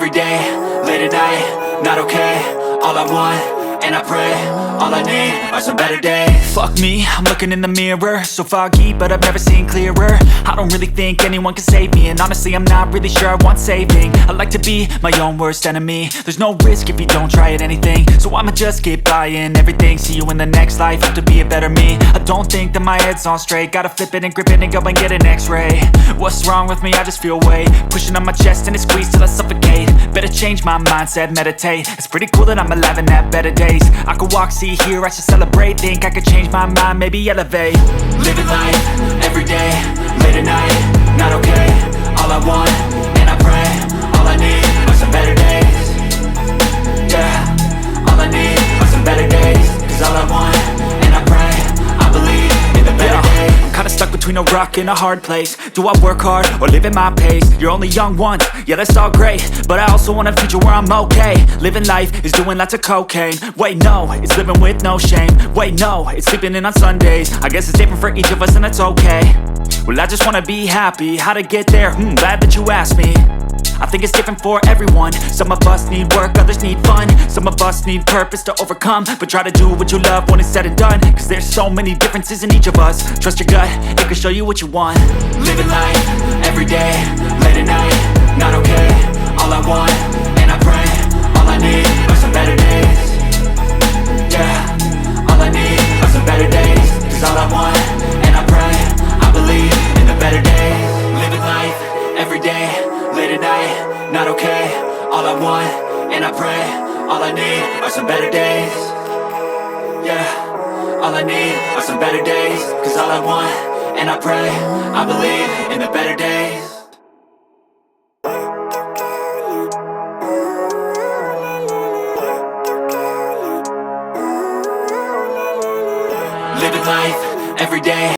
every day, late at night, not okay. All I want, and I pray, all I need are some better days. Fuck me, I'm looking in the mirror, so foggy, but I've never seen clearer. I don't really think anyone can save me, and honestly I'm not really sure I want saving. I like to be my own worst enemy. There's no risk if you don't try at anything, so I'ma just keep buying everything. See you in the next life, have to be a better me. I don't think that my head's on straight, gotta flip it and grip it and go and get an x-ray. What's wrong with me? I just feel weight pushing on my chest and it squeezes till I suffocate. Better change my mindset, meditate. It's pretty cool that I'm alive and have better days. I could walk, see, hear, I should celebrate. Think I could change my mind, maybe elevate. Living life, every day, late at night, not okay. All I want, and I pray, all I need are some better days. Yeah, all I need are some better days. Cause all I want, and I pray, I believe in the better days. I'm kinda stuck between a rock and a hard place. Do I work hard or live at my pace? You're only young once, yeah that's all great, but I also want a future where I'm okay. Living life is doing lots of cocaine. Wait no, it's living with no shame. Wait no, it's sleeping in on Sundays. I guess it's different for each of us and that's okay. Well I just wanna be happy, how to get there? Glad that you asked me. I think it's different for everyone. Some of us need work, others need fun. Some of us need purpose to overcome. But try to do what you love when it's said and done. Cause there's so many differences in each of us. Trust your gut, it can show you what you want. Living life, every day, late at night, not okay. All I want, and I pray, all I need are some better days. Yeah, all I need are some better days. Cause all I want, and I pray, I believe in the better days. Living life, every day, late at night, not okay. All I want, and I pray, all I need are some better days. Yeah, all I need are some better days. Cause all I want, and I pray, I believe in the better days. Living life, every day.